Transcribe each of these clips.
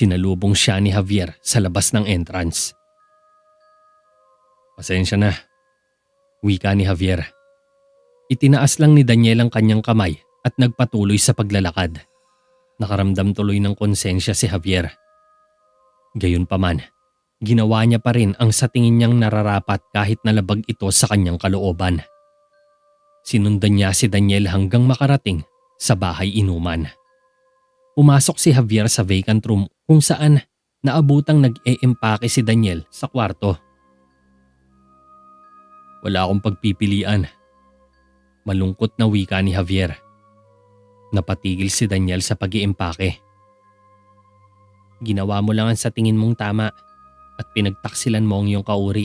Sinalubong siya ni Javier sa labas ng entrance. "Pasensya na," wika ni Javier. Itinaas lang ni Daniel ang kanyang kamay at nagpatuloy sa paglalakad. Nakaramdam tuloy ng konsensya si Javier. Gayunpaman, ginawa niya pa rin ang sa tingin niyang nararapat kahit nalabag ito sa kanyang kalooban. Sinundan niya si Daniel hanggang makarating sa bahay inuman. Pumasok si Javier sa vacant room kung saan naabutang nag-e-empake si Daniel sa kwarto. "Wala akong pagpipilian," malungkot na wika ni Javier. Napatigil si Daniel sa pag-iempake. "Ginawa mo lang ang sa tingin mong tama at pinagtaksilan mo ang iyong kauri."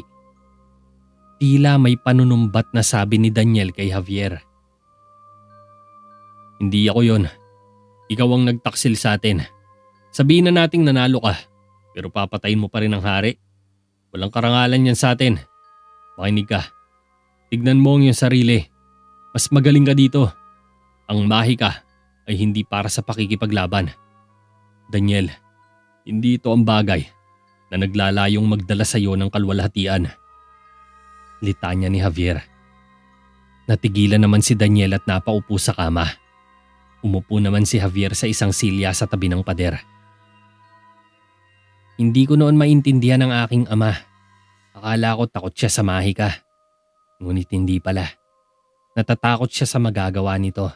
Tila may panunumbat na sabi ni Daniel kay Javier. "Hindi ako yon. Ikaw ang nagtaksil sa atin. Sabihin na nating nanalo ka, pero papatayin mo pa rin ang hari. Walang karangalan yan sa atin. Makinig ka. Tignan mo ang iyong sarili. Mas magaling ka dito. Ang mahi ka ay hindi para sa pakikipaglaban. Daniel, hindi ito ang bagay na naglalayong magdala sa iyo ng kalwalhatian." Litanya ni Javier. Natigilan naman si Daniel at napaupo sa kama. Umupo naman si Javier sa isang silya sa tabi ng pader. "Hindi ko noon maintindihan ang aking ama. Akala ko takot siya sa mahi ka. Ngunit hindi pala. Natatakot siya sa magagawa nito.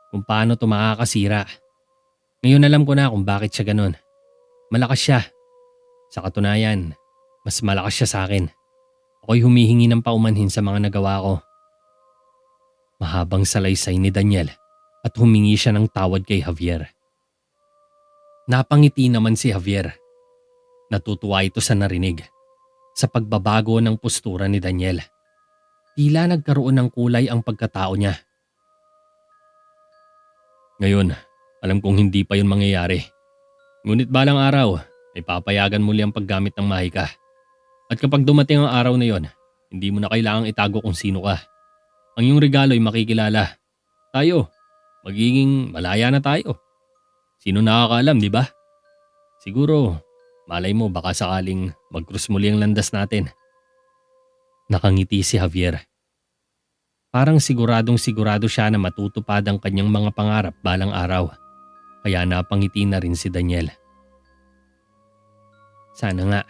Kung paano ito makakasira. Ngayon alam ko na kung bakit siya ganun. Malakas siya. Sa katunayan, mas malakas siya sa akin. Ako'y humihingi ng paumanhin sa mga nagawa ko." Mahabang salaysay ni Daniel at humingi siya ng tawad kay Javier. Napangiti naman si Javier. Natutuwa ito sa narinig. Sa pagbabago ng postura ni Daniel. Tila nagkaroon ng kulay ang pagkatao niya. "Ngayon, alam kong hindi pa yun mangyayari. Ngunit balang araw, ay papayagan muli ang paggamit ng mahika. At kapag dumating ang araw na yon, hindi mo na kailangang itago kung sino ka. Ang iyong regalo ay makikilala. Tayo, magiging malaya na tayo. Sino nakakaalam, di ba? Siguro, malay mo baka sakaling mag-cross muli ang landas natin." Nakangiti si Javier. Parang siguradong sigurado siya na matutupad ang kanyang mga pangarap balang araw. Kaya napangiti na rin si Daniel. "Sana nga."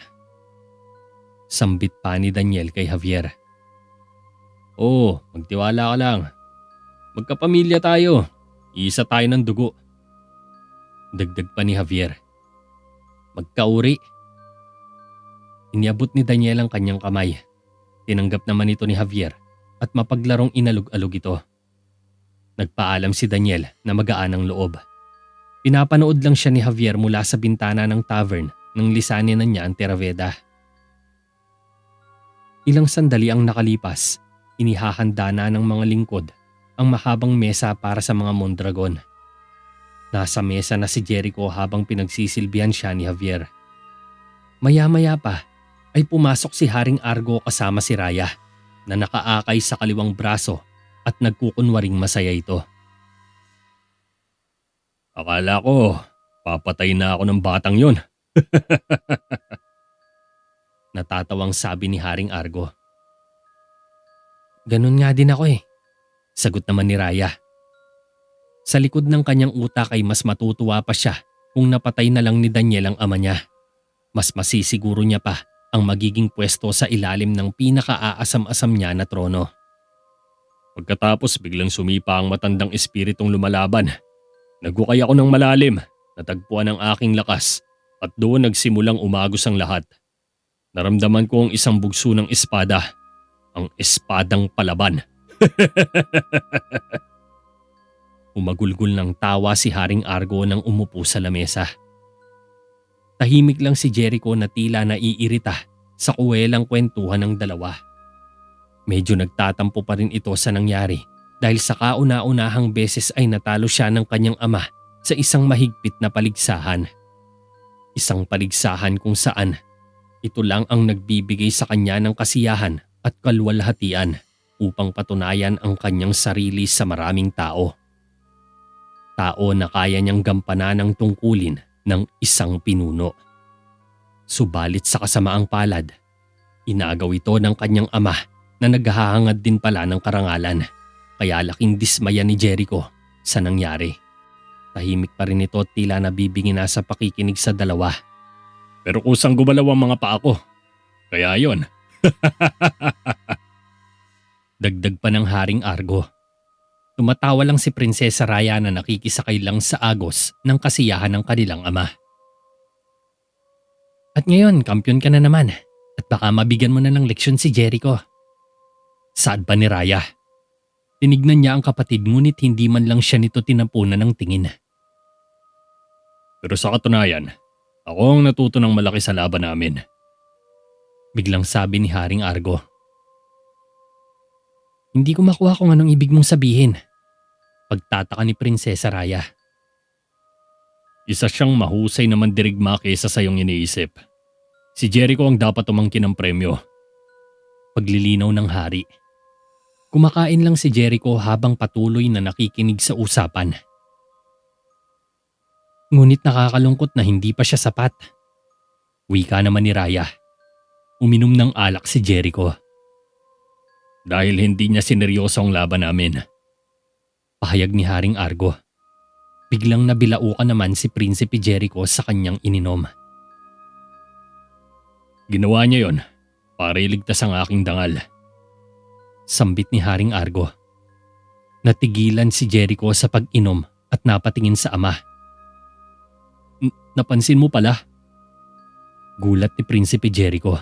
Sambit pa ni Daniel kay Javier. "Oo, magtiwala ka lang. Magkapamilya tayo. Iisa tayo ng dugo." Dagdag pa ni Javier. "Magkauri." Iniabot ni Daniel ang kanyang kamay. Tinanggap naman ito ni Javier at mapaglarong inalog-alog ito. Nagpaalam si Daniel na magaan ang loob. Pinapanood lang siya ni Javier mula sa bintana ng tavern nang lisanin na niya ang Terraveda. Ilang sandali ang nakalipas, inihahanda na ng mga lingkod ang mahabang mesa para sa mga Mondragon. Nasa mesa na si Jericho habang pinagsisilbihan siya ni Javier. Maya-maya pa ay pumasok si Haring Argo kasama si Raya na nakaakay sa kaliwang braso at nagkukunwaring masaya ito. "Akala ko papatay na ako ng batang yon." Natatawang sabi ni Haring Argo. "Ganun nga din ako eh," sagot naman ni Raya. Sa likod ng kanyang utak ay mas matutuwa pa siya kung napatay na lang ni Daniel ang ama niya. Mas masisiguro niya pa ang magiging pwesto sa ilalim ng pinaka-aasam-asam niya na trono. Pagkatapos biglang sumipa ang matandang espiritong lumalaban. Nagukay ako ng malalim, natagpuan ang aking lakas at doon nagsimulang umagos ang lahat. Naramdaman ko ang isang bugso ng espada, ang espadang palaban. Umagulgol ng tawa si Haring Argo nang umupo sa lamesa. Tahimik lang si Jericho na tila naiirita sa kuwelang kwentuhan ng dalawa. Medyo nagtatampo pa rin ito sa nangyari dahil sa kauna-unahang beses ay natalo siya ng kanyang ama sa isang mahigpit na paligsahan. Isang paligsahan kung saan ito lang ang nagbibigay sa kanya ng kasiyahan at kalwalhatian upang patunayan ang kanyang sarili sa maraming tao. Tao na kaya niyang gampanan ng tungkulin ng isang pinuno. Subalit sa kasamaang palad, inagaw ito ng kanyang ama na naghahangad din pala ng karangalan. Kaya laking dismaya ni Jericho sa nangyari. Tahimik pa rin ito at tila nabibingi na sa pakikinig sa dalawa. Pero kusang gumalaw ang mga paa ko. Kaya yon. Dagdag pa ng Haring Argo. Tumatawa lang si Prinsesa Raya na nakikisakay lang sa agos ng kasiyahan ng kanilang ama. At ngayon, kampiyon ka na naman at baka mabigyan mo na ng leksyon si Jericho. Saad pa ni Raya. Tinignan niya ang kapatid ngunit hindi man lang siya nito tinapunan ng tingin. Pero sa katunayan, ako ang natuto ng malaki sa laban namin. Biglang sabi ni Haring Argo. Hindi ko makuha kung anong ibig mong sabihin. Pagtataka ni Prinsesa Raya. Isa siyang mahusay na mandirigma kaysa sa iyong iniisip. Si Jericho ang dapat umangkin ng premyo. Paglilinaw ng hari. Kumakain lang si Jericho habang patuloy na nakikinig sa usapan. Ngunit nakakalungkot na hindi pa siya sapat. Wika naman ni Raya. Uminom ng alak si Jericho. Dahil hindi niya sineryoso ang laban namin. Pahayag ni Haring Argo. Biglang nabilaukan naman si Prinsipe Jericho sa kanyang ininom. Ginawa niya yon para iligtas ang aking dangal. Sambit ni Haring Argo. Natigilan si Jericho sa pag-inom at napatingin sa ama. Napansin mo pala? Gulat ni Prinsipe Jericho.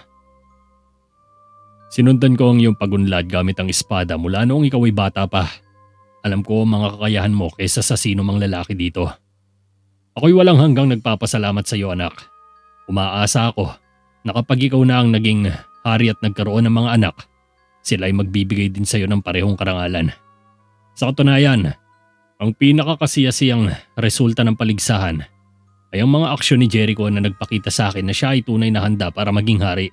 Sinundan ko ang iyong pagunlad gamit ang espada mula noong ikaw ay bata pa. Alam ko ang mga kakayahan mo kaysa sa sino mang lalaki dito. Ako'y walang hanggang nagpapasalamat sa iyo, anak. Umaasa ako na kapag ikaw na ang naging hari at nagkaroon ng mga anak, sila ay magbibigay din sa iyo ng parehong karangalan. Sa katunayan, ang pinakakasiyasiyang resulta ng paligsahan ay ang mga aksyon ni Jericho na nagpakita sa akin na siya ay tunay na handa para maging hari.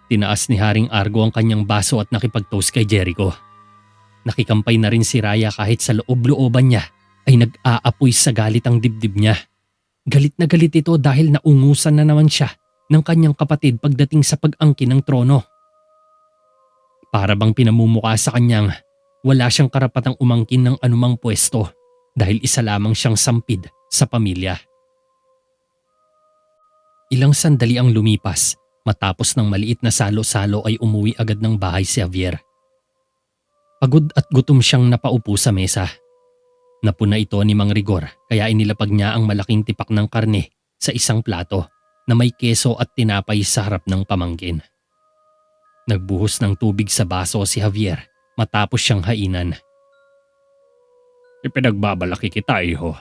Tinaas ni Haring Argo ang kanyang baso at nakipag-toast kay Jericho. Nakikampay na rin si Raya kahit sa loob-looban niya ay nag-aapoy sa galit ang dibdib niya. Galit na galit ito dahil naungusan na naman siya ng kanyang kapatid pagdating sa pag-angkin ng trono. Para bang pinamumukha sa kanyang wala siyang karapatang umangkin ng anumang pwesto dahil isa lamang siyang sampid sa pamilya. Ilang sandali ang lumipas. Matapos ng maliit na salo-salo ay umuwi agad ng bahay si Javier. Pagod at gutom siyang napaupo sa mesa. Napuna ito ni Mang Rigor kaya inilapag niya ang malaking tipak ng karne sa isang plato na may keso at tinapay sa harap ng pamangkin. Nagbuhos ng tubig sa baso si Javier matapos siyang hainan. Ipinagbabalaki kita, iho.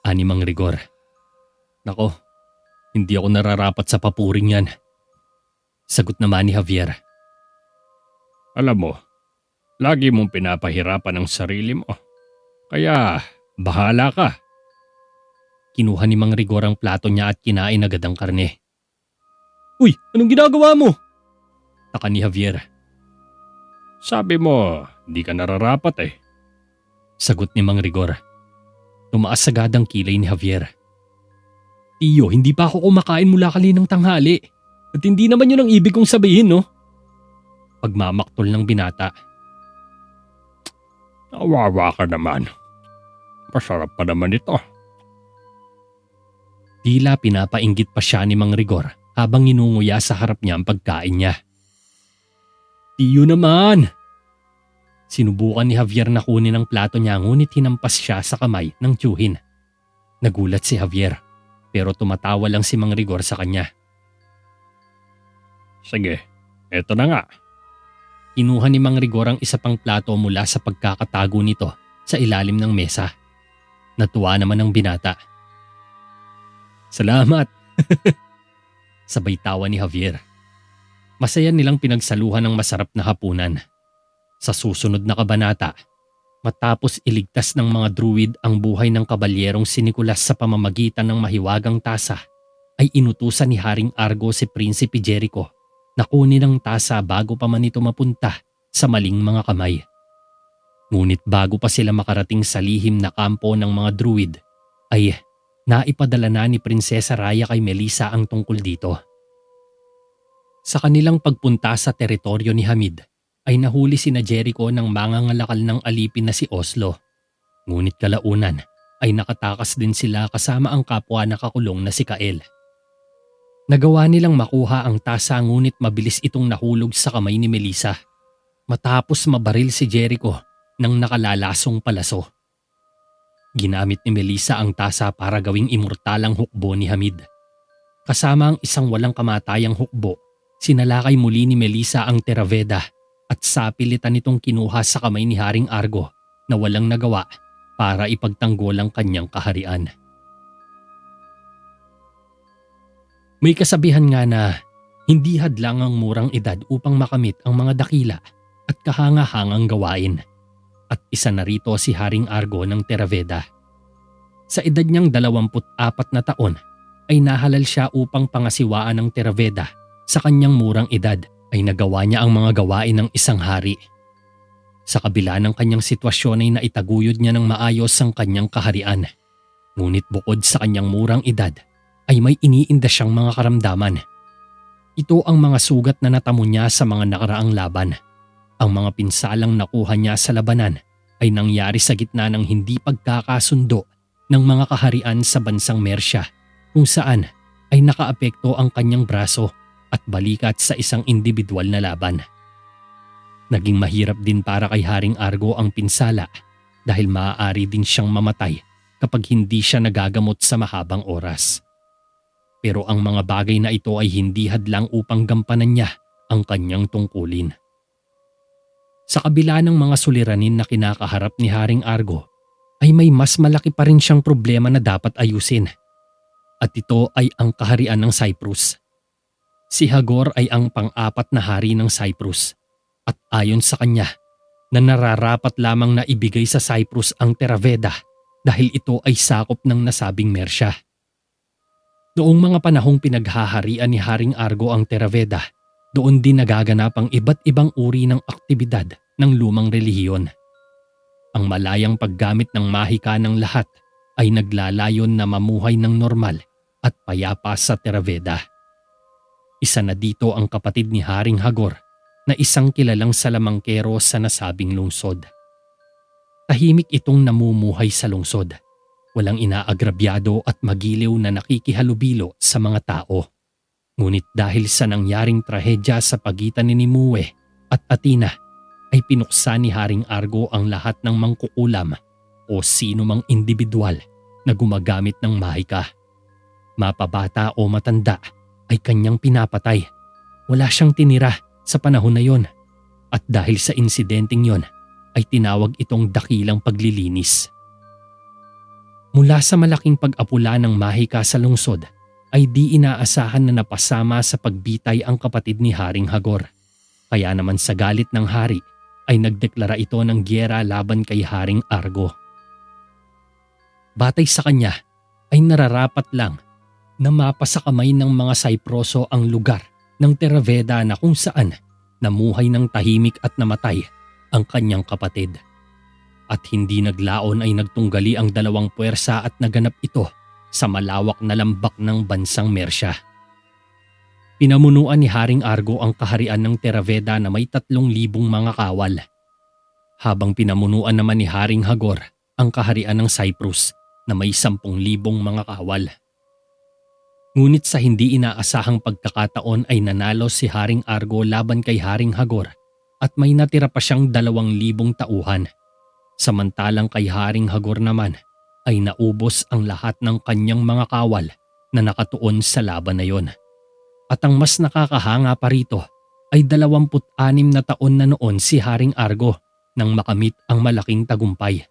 Ani Mang Rigor. Nako. Hindi ako nararapat sa papuring yan. Sagot naman ni Javier. Alam mo, lagi mong pinapahirapan ang sarili mo. Kaya, bahala ka. Kinuha ni Mang Rigor ang plato niya at kinain agad ang karne. Uy, anong ginagawa mo? Taka ni Javier. Sabi mo, di ka nararapat eh. Sagot ni Mang Rigor. Tumaas agad ang kilay ni Javier. Tiyo, hindi pa ako kumakain mula kaninang tanghali. At hindi naman yun ang ibig kong sabihin, no? Pagmamaktol ng binata. Nawawa ka naman. Masarap pa naman ito. Tila pinapainggit pa siya ni Mang Rigor habang inunguya sa harap niya ang pagkain niya. Tiyo naman! Sinubukan ni Javier na kunin ang plato niya ngunit hinampas siya sa kamay ng tiyuhin. Nagulat si Javier. Pero tumatawa lang si Mang Rigor sa kanya. Sige, eto na nga. Kinuha ni Mang Rigor ang isa pang plato mula sa pagkakatago nito sa ilalim ng mesa. Natuwa naman ang binata. Salamat! Sabay tawa ni Javier. Masaya nilang pinagsaluhan ng masarap na hapunan. Sa susunod na kabanata, matapos iligtas ng mga druid ang buhay ng kabalyerong si Nicolas sa pamamagitan ng mahiwagang tasa, ay inutusan ni Haring Argo si Prinsipe Jericho na kunin ang tasa bago pa man ito mapunta sa maling mga kamay. Ngunit bago pa sila makarating sa lihim na kampo ng mga druid, ay naipadala na ni Prinsesa Raya kay Melissa ang tungkol dito. Sa kanilang pagpunta sa teritoryo ni Hamid ay nahuli sina Jericho ng mangangalakal ng alipin na si Oslo. Ngunit kalaunan ay nakatakas din sila kasama ang kapwa nakakulong na si Kael. Nagawa nilang makuha ang tasa ngunit mabilis itong nahulog sa kamay ni Melissa matapos mabaril si Jericho ng nakalalasong palaso. Ginamit ni Melissa ang tasa para gawing imortalang hukbo ni Hamid. Kasama ang isang walang kamatayang hukbo, sinalakay muli ni Melissa ang Theravada at sapilitan nitong kinuha sa kamay ni Haring Argo na walang nagawa para ipagtanggol ang kanyang kaharian. May kasabihan nga na hindi hadlang ang murang edad upang makamit ang mga dakila at kahanga-hangang gawain. At isa na rito si Haring Argo ng Theravada. Sa edad niyang 24 na taon ay nahalal siya upang pangasiwaan ng Theravada. Sa kanyang murang edad ay nagawa niya ang mga gawain ng isang hari. Sa kabila ng kanyang sitwasyon ay naitaguyod niya ng maayos ang kanyang kaharian. Ngunit bukod sa kanyang murang edad ay may iniinda siyang mga karamdaman. Ito ang mga sugat na natamo niya sa mga nakaraang laban. Ang mga pinsalang nakuha niya sa labanan ay nangyari sa gitna ng hindi pagkakasundo ng mga kaharian sa bansang Mercia kung saan ay nakaapekto ang kanyang braso at balikat sa isang individual na laban. Naging mahirap din para kay Haring Argo ang pinsala dahil maaari din siyang mamatay kapag hindi siya nagagamot sa mahabang oras. Pero ang mga bagay na ito ay hindi hadlang upang gampanan niya ang kanyang tungkulin. Sa kabila ng mga suliranin na kinakaharap ni Haring Argo, ay may mas malaki pa rin siyang problema na dapat ayusin. At ito ay ang kaharian ng Cyprus. Si Hagor ay ang pang-apat na hari ng Cyprus at ayon sa kanya na nararapat lamang na ibigay sa Cyprus ang Theravada dahil ito ay sakop ng nasabing Mercia. Noong mga panahong pinaghaharian ni Haring Argo ang Theravada, doon din nagaganap ang iba't ibang uri ng aktibidad ng lumang relihiyon. Ang malayang paggamit ng mahika ng lahat ay naglalayon na mamuhay ng normal at payapa sa Theravada. Isa na dito ang kapatid ni Haring Hagor na isang kilalang salamangkero sa nasabing lungsod. Tahimik itong namumuhay sa lungsod. Walang inaagrabyado at magiliw na nakikihalubilo sa mga tao. Ngunit dahil sa nangyaring trahedya sa pagitan ni Nimue at Athena ay pinuksa ni Haring Argo ang lahat ng mangkukulam o sino mang individual na gumagamit ng mahika. Mapabata o matanda ay kanyang pinapatay. Wala siyang tinira sa panahon na yon at dahil sa insidenteng yon ay tinawag itong dakilang paglilinis. Mula sa malaking pag-apula ng mahika sa lungsod ay di inaasahan na napasama sa pagbitay ang kapatid ni Haring Hagor. Kaya naman sa galit ng hari ay nagdeklara ito ng gyera laban kay Haring Argo. Batay sa kanya ay nararapat lang na mapasa kamay ng mga Cyproso ang lugar ng Theravada na kung saan namuhay ng tahimik at namatay ang kanyang kapatid. At hindi naglaon ay nagtunggali ang dalawang puwersa at naganap ito sa malawak na lambak ng bansang Mercia. Pinamunuan ni Haring Argo ang kaharian ng Theravada na may 3,000 mga kawal. Habang pinamunuan naman ni Haring Hagor ang kaharian ng Cyprus na may 10,000 mga kawal. Ngunit sa hindi inaasahang pagkakataon ay nanalo si Haring Argo laban kay Haring Hagor at may natira pa siyang 2,000 tauhan. Samantalang kay Haring Hagor naman ay naubos ang lahat ng kanyang mga kawal na nakatuon sa laban na yon. At ang mas nakakahanga pa rito ay 26 na taon na noon si Haring Argo nang makamit ang malaking tagumpay.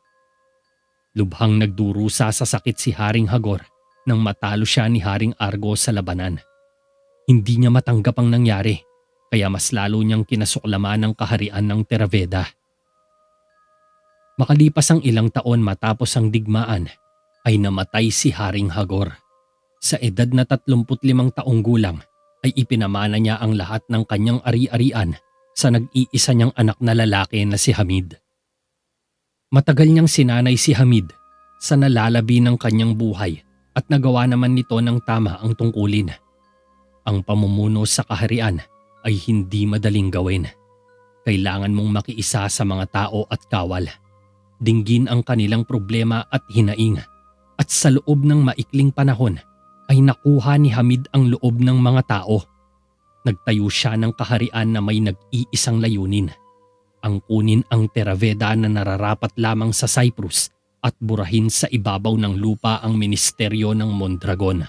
Lubhang nagdurusa sa sakit si Haring Hagor nang matalo siya ni Haring Argo sa labanan. Hindi niya matanggap ang nangyari kaya mas lalo niyang kinasuklaman ang kaharian ng Theravada. Makalipas ang ilang taon matapos ang digmaan ay namatay si Haring Hagor. Sa edad na 35 taong gulang ay ipinamana niya ang lahat ng kanyang ari-arian sa nag-iisa niyang anak na lalaki na si Hamid. Matagal niyang sinanay si Hamid sa nalalabi ng kanyang buhay at nagawa naman nito ng tama ang tungkulin. Ang pamumuno sa kaharian ay hindi madaling gawin. Kailangan mong makiisa sa mga tao at kawal. Dinggin ang kanilang problema at hinaing. At sa loob ng maikling panahon ay nakuha ni Hamid ang loob ng mga tao. Nagtayo siya ng kaharian na may nag-iisang layunin. Ang kunin ang Theravada na nararapat lamang sa Cyprus at burahin sa ibabaw ng lupa ang ministeryo ng Mondragon.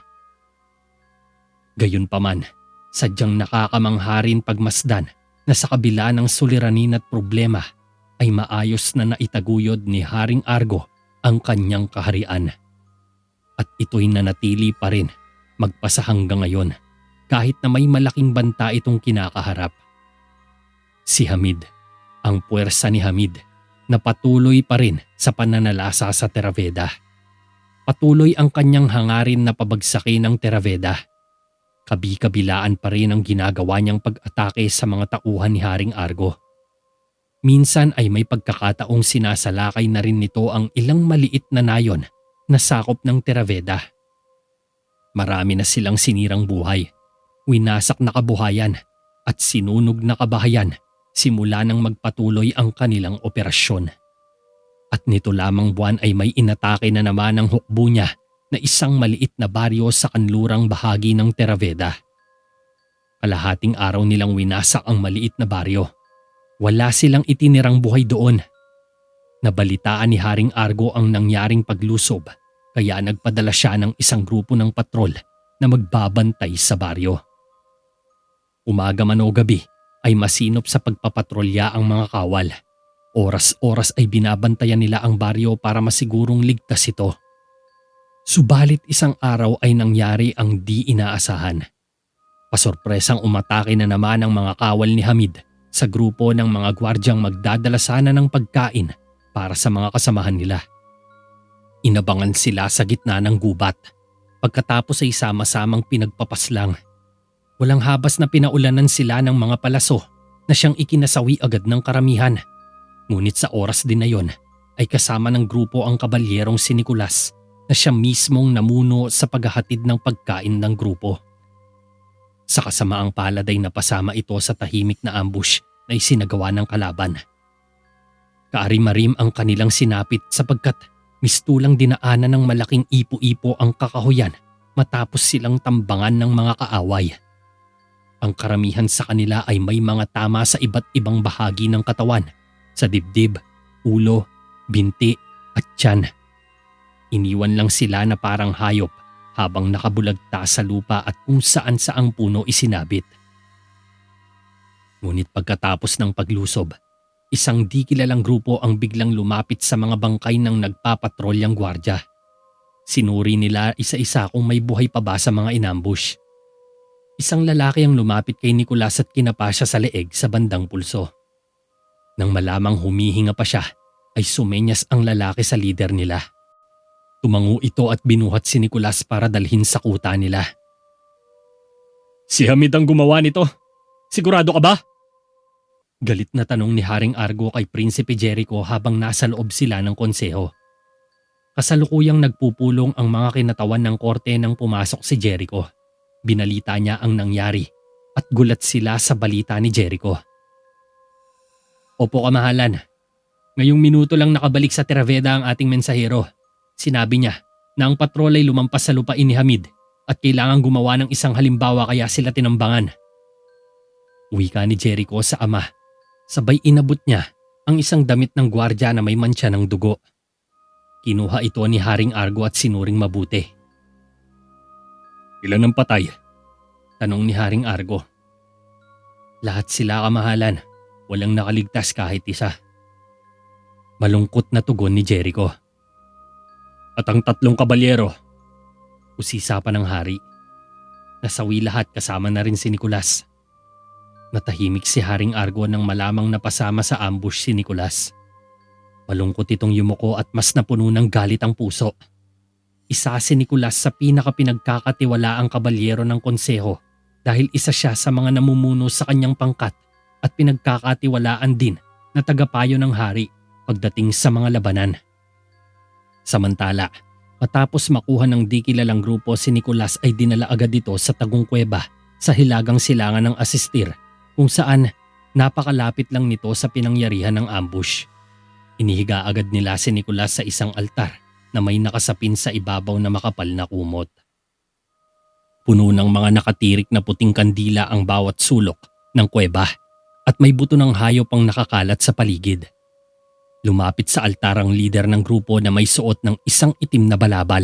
Gayunpaman, sadyang nakakamangha rin pagmasdan na sa kabila ng suliranin at problema ay maayos na naitaguyod ni Haring Argo ang kanyang kaharian. At ito'y nanatili pa rin magpasa hanggang ngayon kahit na may malaking banta itong kinakaharap. Si Hamid, ang puwersa ni Hamid na patuloy pa rin sa pananalasa sa Theravada. Patuloy ang kanyang hangarin na pabagsakin ng Theravada. Kabi-kabilaan pa rin ang ginagawa niyang pag-atake sa mga tauhan ni Haring Argo. Minsan ay may pagkakataong sinasalakay na rin nito ang ilang maliit na nayon na sakop ng Theravada. Marami na silang sinirang buhay, winasak na kabuhayan at sinunog na kabahayan simula nang magpatuloy ang kanilang operasyon. At nito lamang buwan ay may inatake na naman ang hukbo niya na isang maliit na baryo sa kanlurang bahagi ng Theravada. Kalahating araw nilang winasak ang maliit na baryo. Wala silang itinirang buhay doon. Nabalitaan ni Haring Argo ang nangyaring paglusob kaya nagpadala siya ng isang grupo ng patrol na magbabantay sa baryo. Umaga man o gabi ay masinop sa pagpapatrolya ang mga kawal. Oras-oras ay binabantayan nila ang baryo para masigurong ligtas ito. Subalit isang araw ay nangyari ang di inaasahan. Pasorpresang umatake na naman ang mga kawal ni Hamid sa grupo ng mga gwardyang magdadala sana ng pagkain para sa mga kasamahan nila. Inabangan sila sa gitna ng gubat. Pagkatapos ay sama-samang pinagpapaslang. Walang habas na pinaulanan sila ng mga palaso na siyang ikinasawi agad ng karamihan. Ngunit sa oras din na yon ay kasama ng grupo ang kabalyerong si Nicolas na siya mismong namuno sa paghahatid ng pagkain ng grupo. Sa kasamaang palad ay napasama ito sa tahimik na ambush na isinagawa ng kalaban. Kaarim-arim ang kanilang sinapit sapagkat mistulang dinaanan ng malaking ipo-ipo ang kakahuyan matapos silang tambangan ng mga kaaway. Ang karamihan sa kanila ay may mga tama sa iba't ibang bahagi ng katawan, sa dibdib, ulo, binti at tiyan. Iniwan lang sila na parang hayop habang nakabulagta sa lupa at kung saan saang puno isinabit. Ngunit pagkatapos ng paglusob, isang di kilalang grupo ang biglang lumapit sa mga bangkay ng nagpapatrolyang gwardya. Sinuri nila isa-isa kung may buhay pa ba sa mga inambush. Isang lalaki ang lumapit kay Nicolas at kinapa siya sa leeg sa bandang pulso. Nang malamang humihinga pa siya, ay sumenyas ang lalaki sa lider nila. Tumango ito at binuhat si Nicolas para dalhin sa kuta nila. "Si Hamid ang gumawa nito. Sigurado ka ba?" Galit na tanong ni Haring Argo kay Prinsipe Jericho habang nasa loob sila ng konseho. Kasalukuyang nagpupulong ang mga kinatawan ng korte nang pumasok si Jericho. Binalita niya ang nangyari at gulat sila sa balita ni Jericho. "Opo, kamahalan. Ngayong minuto lang nakabalik sa Theravada ang ating mensahero. Sinabi niya na ang patrol ay lumampas sa lupain ni Hamid at kailangan gumawa ng isang halimbawa kaya sila tinambangan." Wika ni Jericho sa ama. Sabay inabot niya ang isang damit ng gwardya na may mantsa ng dugo. Kinuha ito ni Haring Argo at sinuring mabuti. "Ilan ang patay?" tanong ni Haring Argo. "Lahat sila, kamahalan. Walang nakaligtas kahit isa." Malungkot na tugon ni Jericho. "At ang 3 kabalyero?" usisa pa ng hari. Nasawi lahat kasama na rin si Nicolas. Natahimik si Haring Argo nang malamang napasama sa ambush si Nicolas. Malungkot itong yumuko at mas napuno ng galit ang puso. Isa si Nicolas sa pinakapinagkakatiwalaang kabalyero ng konseho dahil isa siya sa mga namumuno sa kanyang pangkat at pinagkakatiwalaan din na tagapayo ng hari pagdating sa mga labanan. Samantala, matapos makuha ng di kilalang grupo si Nicolas ay dinala agad ito sa Tagong Kuweba sa hilagang silangan ng Asistir kung saan napakalapit lang nito sa pinangyarihan ng ambush. Inihiga agad nila si Nicolas sa isang altar na may nakasapin sa ibabaw na makapal na kumot. Puno ng mga nakatirik na puting kandila ang bawat sulok ng kuweba at may buto ng hayop ang nakakalat sa paligid. Lumapit sa altar ang lider ng grupo na may suot ng isang itim na balabal.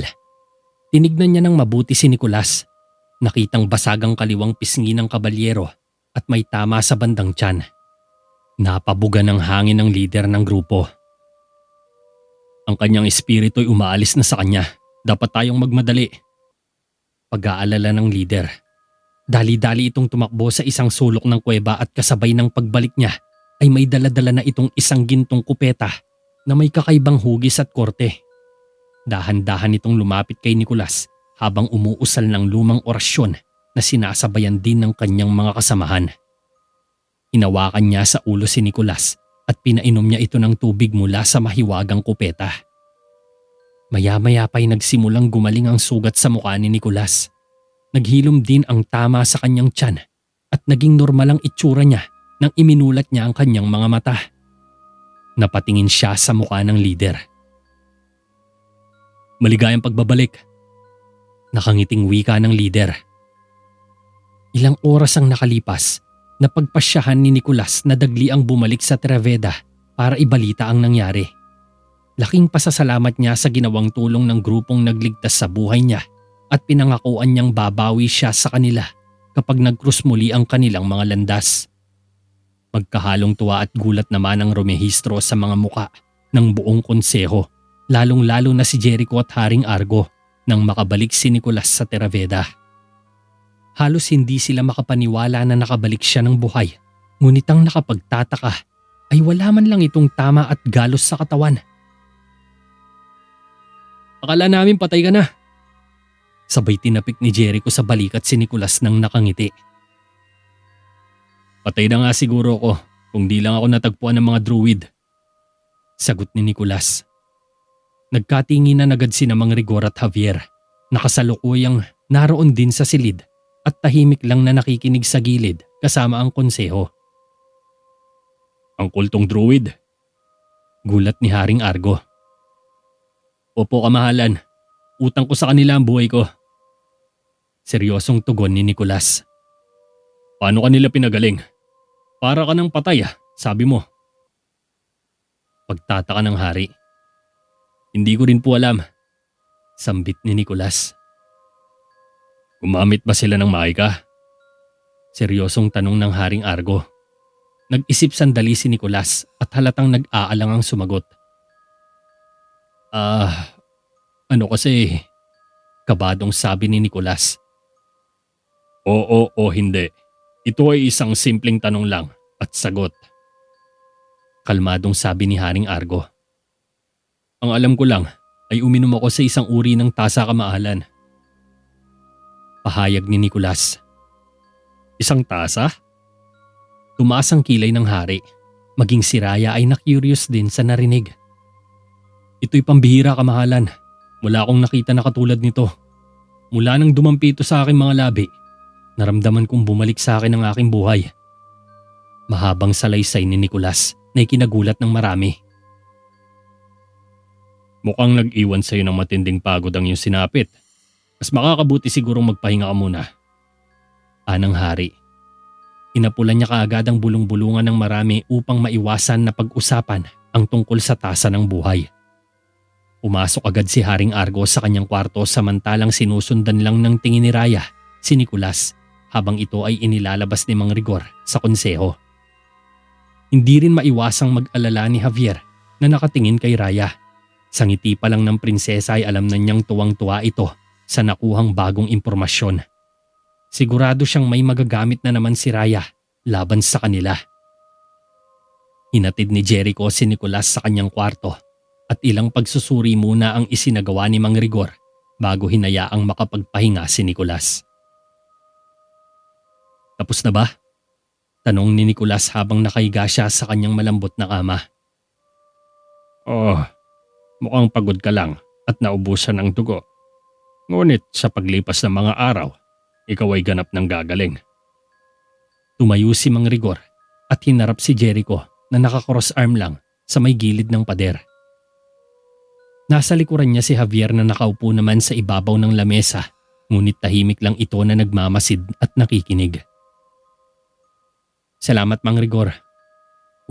Tinignan niya ng mabuti si Nicolas. Nakitang basagang kaliwang pisngi ng kabalyero at may tama sa bandang tiyan. Napabuga ng hangin ng lider ng grupo. Ang kanyang espiritu'y umaalis na sa kanya. Dapat tayong magmadali. Pag-aalala ng lider. Dali-dali itong tumakbo sa isang sulok ng kuweba at kasabay ng pagbalik niya ay may dala-dala na itong isang gintong kupeta na may kakaibang hugis at korte. Dahan-dahan itong lumapit kay Nicolas habang umuusal ng lumang orasyon na sinasabayan din ng kanyang mga kasamahan. Hinawakan niya sa ulo si Nicolas at pinainom niya ito ng tubig mula sa mahiwagang kupeta. Maya-maya pa'y nagsimulang gumaling ang sugat sa mukha ni Nicolas. Naghilom din ang tama sa kanyang tiyan at naging normal ang itsura niya nang iminulat niya ang kanyang mga mata. Napatingin siya sa mukha ng lider. Maligayang pagbabalik. Nakangiting wika ng lider. Ilang oras ang nakalipas na pagpasyahan ni Nicolas na dagli ang bumalik sa Traveda para ibalita ang nangyari. Laking pasasalamat niya sa ginawang tulong ng grupong nagligtas sa buhay niya at pinangakuan niyang babawi siya sa kanila kapag nag-cross muli ang kanilang mga landas. Magkahalong tuwa at gulat naman ang rumehistro sa mga muka ng buong konseho, lalong-lalo na si Jericho at Haring Argo nang makabalik si Nicolas sa Traveda. Halos hindi sila makapaniwala na nakabalik siya ng buhay, ngunit ang nakapagtataka ay wala man lang itong tama at galos sa katawan. Akala namin patay ka na. Sabay tinapik ni Jericho sa balikat si Nicolas nang nakangiti. Patay na nga siguro ako kung di lang ako natagpuan ng mga druid. Sagot ni Nicolas. Nagkatingin na agad sina Mang Rigor at Javier. Nakasalukuyang naroon din sa silid at tahimik lang na nakikinig sa gilid kasama ang konseho. Ang kultong druid? Gulat ni Haring Argo. Opo kamahalan, utang ko sa kanila ang buhay ko. Seryosong tugon ni Nicolas. Paano kanila pinagaling? Para ka ng patay sabi mo. Pagtataka ng hari. Hindi ko rin po alam. Sambit ni Nicolas. Gumamit ba sila ng maika? Seryosong tanong ng Haring Argo. Nag-isip sandali si Nicolas at halatang nag-aalangang sumagot. Ano kasi? Kabadong sabi ni Nicolas. Oo o hindi. Ito ay isang simpleng tanong lang at sagot. Kalmadong sabi ni Haring Argo. Ang alam ko lang ay uminom ako sa isang uri ng tasa kamahalan. Pahayag ni Nicolas. Isang tasa? Tumaas ang kilay ng hari. Maging si Raya ay na-curious din sa narinig. Ito'y pambihira kamahalan. Wala akong nakita na katulad nito. Mula nang dumampi ito sa aking mga labi, naramdaman kong bumalik sa akin ang aking buhay. Mahabang salaysay ni Nicolas na ikinagulat ng marami. Mukhang nag-iwan sa'yo ng matinding pagod ang iyong sinapit. Mas makakabuti sigurong magpahinga ka muna. Anang hari. Inapulan niya kaagad ang bulong-bulungan ng marami upang maiwasan na pag-usapan ang tungkol sa tasa ng buhay. Pumasok agad si Haring Argo sa kanyang kwarto samantalang sinusundan lang ng tingin ni Raya, si Nicolas, habang ito ay inilalabas ni Mang Rigor sa konseho. Hindi rin maiwasang mag-alala ni Javier na nakatingin kay Raya. Sa ngiti pa lang ng prinsesa ay alam na niyang tuwang-tuwa ito sa nakuhang bagong impormasyon. Sigurado siyang may magagamit na naman si Raya laban sa kanila. Hinatid ni Jericho si Nicolas sa kanyang kwarto at ilang pagsusuri muna ang isinagawa ni Mang Rigor bago hinayaang makapagpahinga si Nicolas. Tapos na ba? Tanong ni Nicolas habang nakahiga siya sa kanyang malambot na kama. Oh, mukhang pagod ka lang at naubusan ng dugo. Ngunit sa paglipas ng mga araw, ikaw ay ganap ng gagaling. Tumayo si Mang Rigor at hinarap si Jericho na naka-cross arm lang sa may gilid ng pader. Nasa likuran niya si Javier na nakaupo naman sa ibabaw ng lamesa, ngunit tahimik lang ito na nagmamasid at nakikinig. Salamat Mang Rigor,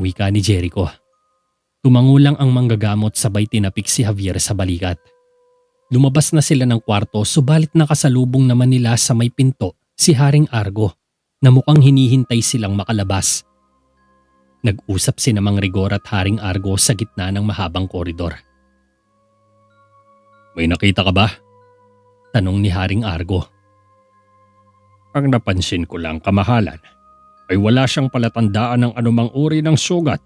wika ni Jericho. Tumango lang ang manggagamot sabay tinapik si Javier sa balikat. Lumabas na sila ng kwarto subalit nakasalubong naman nila sa may pinto si Haring Argo na mukhang hinihintay silang makalabas. Nag-usap si Mang Rigor at Haring Argo sa gitna ng mahabang koridor. May nakita ka ba? Tanong ni Haring Argo. Ang napansin ko lang, kamahalan, ay wala siyang palatandaan ng anumang uri ng sugat.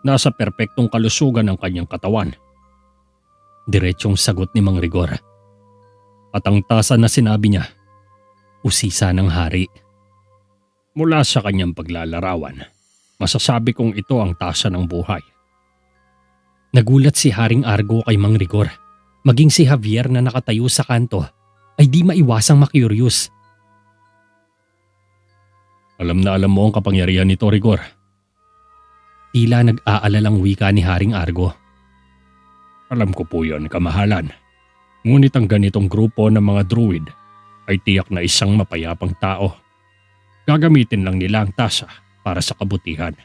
Nasa perpektong kalusugan ng kanyang katawan. Diretsong sagot ni Mang Rigor. At ang tasa na sinabi niya, usisa ng hari. Mula sa kanyang paglalarawan, masasabi kong ito ang tasa ng buhay. Nagulat si Haring Argo kay Mang Rigor. Maging si Javier na nakatayo sa kanto ay di maiwasang makyurious. Alam na alam mo ang kapangyarihan nito, Rigor. Tila nag-aalalang wika ni Haring Argo. Alam ko po yon, kamahalan. Ngunit ang ganitong grupo ng mga druid ay tiyak na isang mapayapang tao. Gagamitin lang nila ang tasa para sa kabutihan.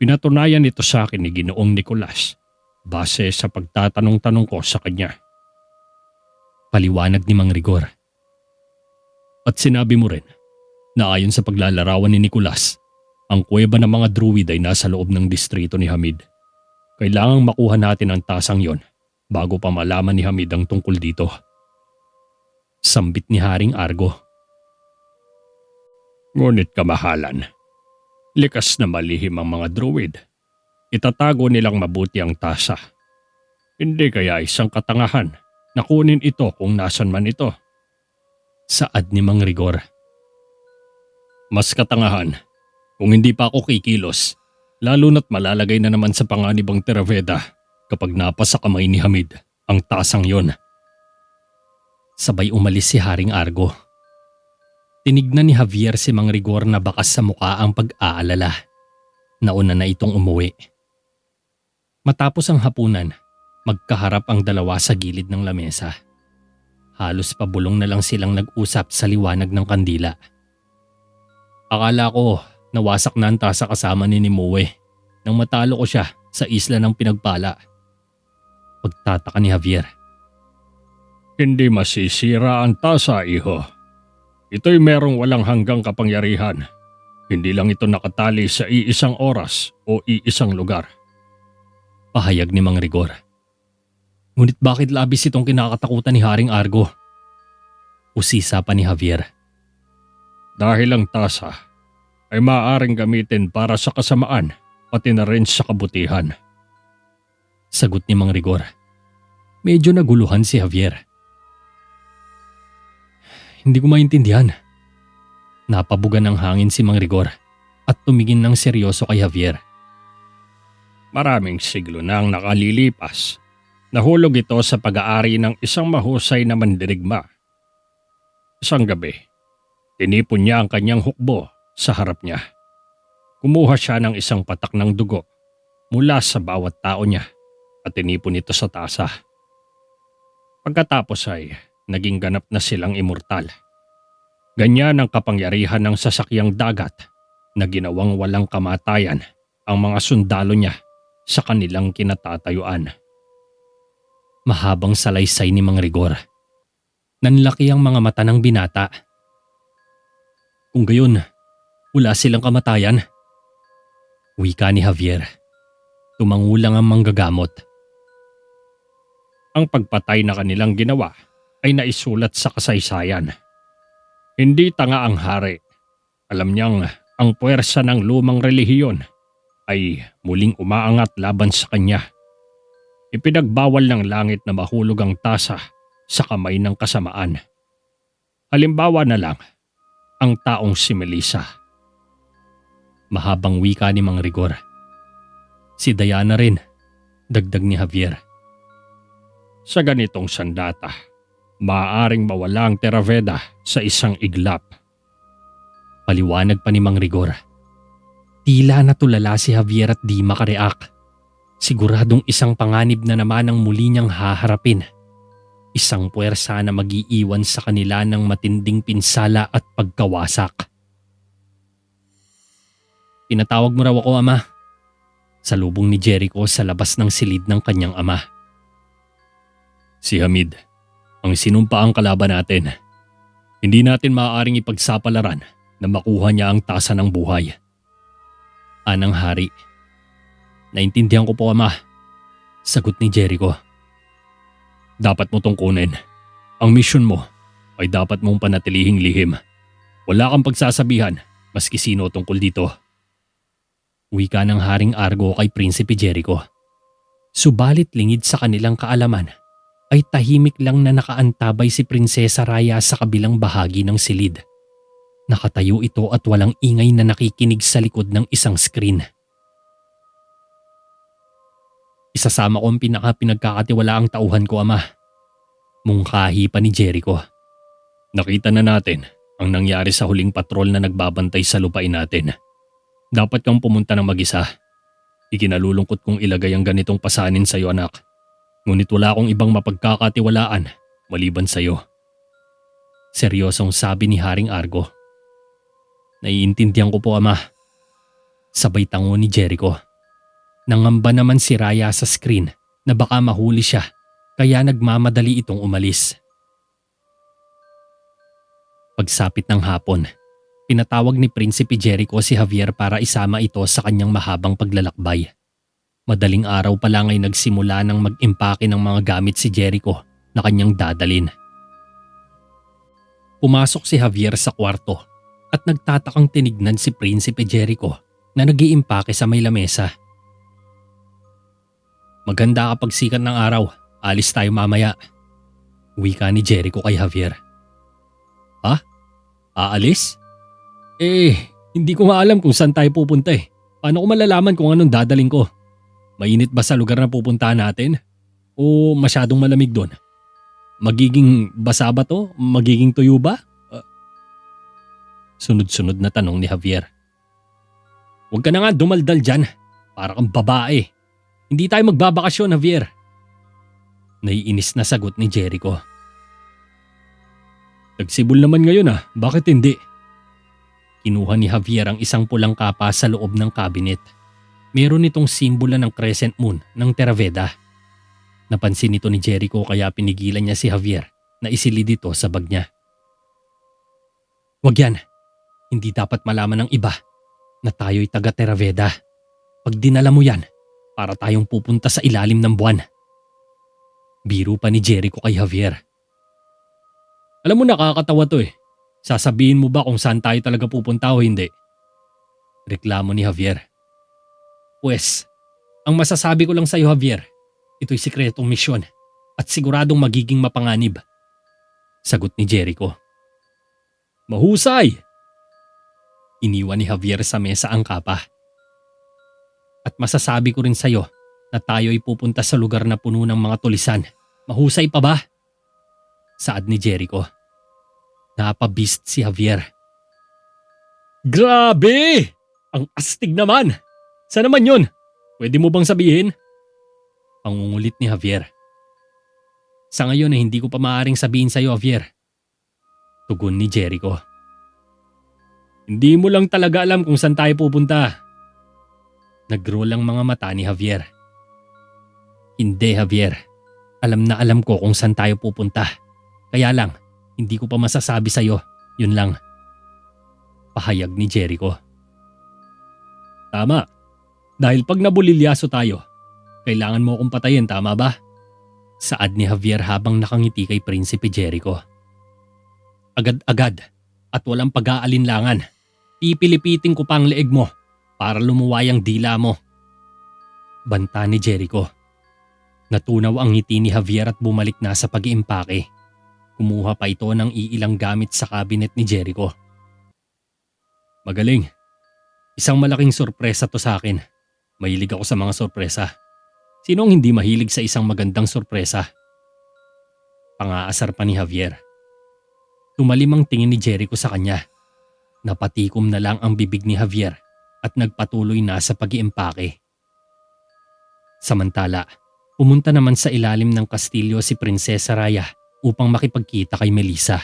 Pinatunayan ito sa akin ni Ginoong Nicolas base sa pagtatanong-tanong ko sa kanya. Paliwanag ni Mang Rigor. At sinabi mo rin na ayon sa paglalarawan ni Nicolas, ang kuweba ng mga druid ay nasa loob ng distrito ni Hamid. Kailangang makuha natin ang tasang yon bago pa malaman ni Hamid ang tungkol dito. Sambit ni Haring Argo. Ngunit kamahalan, likas na malihim ang mga druid. Itatago nilang mabuti ang tasa. Hindi kaya isang katangahan na kunin ito kung nasan man ito. Saad ni Mang Rigor. Mas katangahan kung hindi pa ako kikilos. Lalo na't malalagay na naman sa panganib ang Terraveda kapag napasa kamay ni Hamid ang tasang yon. Sabay umalis si Haring Argo. Tinignan ni Javier si Mang Rigor na bakas sa mukha ang pag-aalala. Nauna na itong umuwi. Matapos ang hapunan, magkaharap ang dalawa sa gilid ng lamesa. Halos pabulong na lang silang nag-usap sa liwanag ng kandila. Akala ko nawasak na ang tasa kasama ni Nimue nang matalo ko siya sa isla ng Pinagpala. Pagtataka ni Javier. Hindi masisira ang tasa, iho. Ito'y merong walang hanggang kapangyarihan. Hindi lang ito nakatali sa iisang oras o iisang lugar. Pahayag ni Mang Rigor. Ngunit bakit labis itong kinakatakutan ni Haring Argo? Usisa pa ni Javier. Dahil ang tasa ay maaaring gamitin para sa kasamaan pati na rin sa kabutihan. Sagot ni Mang Rigor. Medyo naguluhan si Javier. Hindi ko maintindihan. Napabugan ng hangin si Mang Rigor at tumingin ng seryoso kay Javier. Maraming siglo na ang nakalilipas. Nahulog ito sa pag-aari ng isang mahusay na mandirigma. Isang gabi, tinipon niya ang kanyang hukbo sa harap niya. Kumuha siya ng isang patak ng dugo mula sa bawat tao niya at tinipon ito sa tasa. Pagkatapos ay naging ganap na silang immortal. Ganyan ang kapangyarihan ng sasakyang dagat na ginawang walang kamatayan ang mga sundalo niya sa kanilang kinatatayuan. Mahabang salaysay ni Mang Rigor. Nanlaki ang mga mata ng binata. Kung gayon, wala silang kamatayan. Wika ni Javier. Tumangulang ang manggagamot. Ang pagpatay na kanilang ginawa ay naisulat sa kasaysayan. Hindi tanga ang hari. Alam niyang ang puwersa ng lumang relihiyon ay muling umaangat laban sa kanya. Ipinagbawal ng langit na mahulog ang tasa sa kamay ng kasamaan. Halimbawa na lang, ang taong si Melissa. Mahabang wika ni Mang Rigor. Si Diana rin, dagdag ni Javier. Sa ganitong sandata, maaaring mawala ang Theraveda sa isang iglap. Paliwanag pa ni Mang Rigor. Tila natulala si Javier at di makareak. Siguradong isang panganib na naman ang muli niyang haharapin. Isang puwersa na mag-iiwan sa kanila ng matinding pinsala at pagkawasak. Pinatawag mo raw ako, Ama. Salubong ni Jericho sa labas ng silid ng kanyang ama. Si Hamid, ang sinumpaang kalaban natin. Hindi natin maaaring ipagsapalaran na makuha niya ang tasa ng buhay. Anang hari. Naintindihan ko po, Ama. Sagot ni Jericho. Dapat mo tong kunin. Ang misyon mo ay dapat mong panatilihing lihim. Wala kang pagsasabihan maski sino tungkol dito. Wika ng Haring Argo kay Prinsipe Jericho. Subalit lingid sa kanilang kaalaman ay tahimik lang na nakaantabay si Prinsesa Raya sa kabilang bahagi ng silid. Nakatayo ito at walang ingay na nakikinig sa likod ng isang screen. Isasama ko ang pinagkakatiwalaang tauhan ko, Ama. Mungkahi pa ni Jericho. Nakita na natin ang nangyari sa huling patrol na nagbabantay sa lupain natin. Dapat kang pumunta ng mag-isa. Ikinalulungkot kong ilagay ang ganitong pasanin sa iyo, anak. Ngunit wala akong ibang mapagkakatiwalaan maliban sa iyo. Seryosong sabi ni Haring Argo. Naiintindihan ko po, Ama. Sabay tango ni Jericho. Nangamba naman si Raya sa screen na baka mahuli siya kaya nagmamadali itong umalis. Pagsapit ng hapon, pinatawag ni Prinsipe Jericho si Javier para isama ito sa kanyang mahabang paglalakbay. Madaling araw pa lang ay nagsimula ng mag-impake ng mga gamit si Jericho na kanyang dadalin. Pumasok si Javier sa kwarto at nagtatakang tinignan si Prinsipe Jericho na nag-iimpake sa may lamesa. Maganda kapag sikat ng araw, alis tayo mamaya. Wika ni Jericho kay Javier. Ha? Aalis? Hindi ko nga alam kung saan tayo pupunta eh. Paano ko malalaman kung anong dadaling ko? Mainit ba sa lugar na pupuntahan natin? O masyadong malamig doon? Magiging basa ba to? Magiging tuyo ba? Sunod-sunod na tanong ni Javier. Huwag ka na nga dumaldal dyan. Para kang babae. Hindi tayo magbabakasyon, Javier. Naiinis na sagot ni Jericho. Nagsibol naman ngayon bakit hindi? Kinuha ni Javier ang isang pulang kapa sa loob ng cabinet. Meron itong simbolo ng crescent moon ng Theraveda. Napansin ito ni Jericho kaya pinigilan niya si Javier na isilid ito sa bag niya. Wag yan. Hindi dapat malaman ng iba na tayo'y taga Theraveda. Pag dinala mo yan, para tayong pupunta sa ilalim ng buwan. Biro pa ni Jericho kay Javier. Alam mo, nakakatawa to eh. Sasabihin mo ba kung saan tayo talaga pupunta o hindi? Reklamo ni Javier. Pwes, ang masasabi ko lang sa iyo, Javier, ito'y sikretong misyon at siguradong magiging mapanganib. Sagot ni Jericho. Mahusay! Iniwan ni Javier sa mesa ang kapa. At masasabi ko rin sa iyo na tayo ay pupunta sa lugar na puno ng mga tulisan. Mahusay pa ba? Saad ni Jericho. Napabist si Javier. Grabe! Ang astig naman! Saan naman yun? Pwede mo bang sabihin? Pangungulit ni Javier. Sa ngayon ay hindi ko pa maaaring sabihin sa iyo, Javier. Tugon ni Jericho. Hindi mo lang talaga alam kung saan tayo pupunta. Nag-roll ang mga mata ni Javier. Hindi, Javier. Alam na alam ko kung saan tayo pupunta. Kaya lang, hindi ko pa masasabi sa iyo. Yun lang. Pahayag ni Jericho. Tama. Dahil pag nabulilyaso tayo, kailangan mo akong patayin, tama ba? Saad ni Javier habang nakangiti kay Prinsipe Jericho. Agad-agad at walang pag-aalinlangan. Pipilipitin ko pa ang leeg mo para lumuway ang dila mo. Banta ni Jericho. Natunaw ang ngiti ni Javier at bumalik na sa pag-iimpake. Kumuha pa ito ng iilang gamit sa cabinet ni Jericho. Magaling. Isang malaking sorpresa to sa akin. Mahilig ako sa mga sorpresa. Sino ang hindi mahilig sa isang magandang sorpresa? pang-aasar pa ni Javier. Tumalim ang tingin ni Jericho sa kanya. Napatikom na lang ang bibig ni Javier at nagpatuloy na sa pag-iimpake. Samantala, pumunta naman sa ilalim ng kastilyo si Prinsesa Raya upang makipagkita kay Melissa.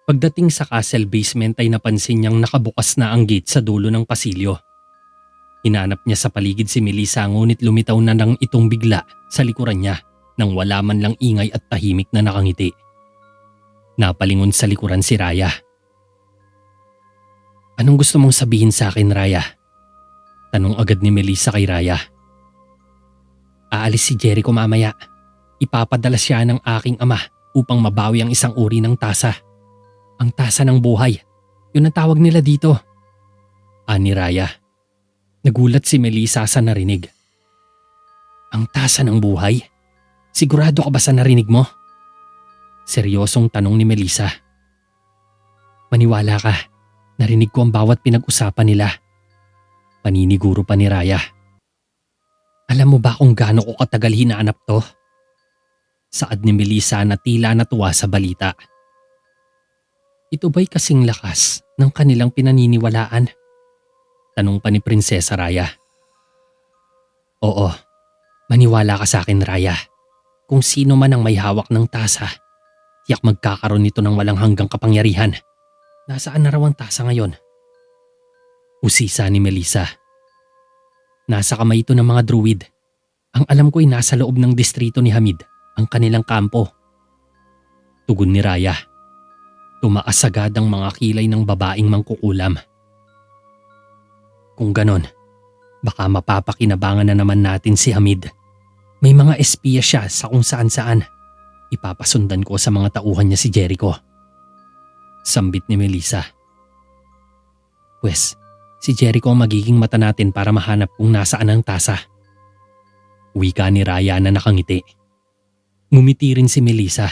Pagdating sa castle basement ay napansin niyang nakabukas na ang gate sa dulo ng pasilyo. Hinanap niya sa paligid si Melissa ngunit lumitaw na nang itong bigla sa likuran niya nang wala man lang ingay at tahimik na nakangiti. Napalingon sa likuran si Raya. "Anong gusto mong sabihin sa akin, Raya?" Tanong agad ni Melissa kay Raya. "Aalis si Jericho mamaya. Ipapadala siya ng aking ama upang mabawi ang isang uri ng tasa. Ang tasa ng buhay. Yun ang tawag nila dito." Ani Raya. Nagulat si Melissa sa narinig. "Ang tasa ng buhay? Sigurado ka ba sa narinig mo?" Seryosong tanong ni Melissa. "Maniwala ka. Narinig ko ang bawat pinag-usapan nila." Paniniguro pa ni Raya. "Alam mo ba kung gaano ko katagal hinahanap to?" Saad ni Melissa na tila natuwa sa balita. "Ito ba'y kasing lakas ng kanilang pinaniniwalaan?" Tanong pa ni Prinsesa Raya. "Oo, maniwala ka sa akin, Raya. Kung sino man ang may hawak ng tasa, tiyak magkakaroon nito ng walang hanggang kapangyarihan. Nasaan na raw ang tasa ngayon?" Usisa ni Melissa. "Nasa kamay ito ng mga druid. Ang alam ko'y nasa loob ng distrito ni Hamid, ang kanilang kampo." Tugon ni Raya. Tumaas agad ang mga kilay ng babaeng mangkukulam. "Kung ganon, baka mapapakinabangan na naman natin si Hamid. May mga espiya siya sa kung saan saan. Ipapasundan ko sa mga tauhan niya si Jericho." Sambit ni Melissa. "Pwes, si Jericho ang magiging mata natin para mahanap kung nasaan ang tasa." Wika ni Raya na nakangiti. Ngumiti rin si Melissa.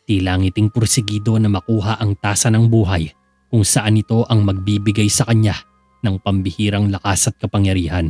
Tila ngiting pursigido na makuha ang tasa ng buhay kung saan ito ang magbibigay sa kanya ng pambihirang lakas at kapangyarihan.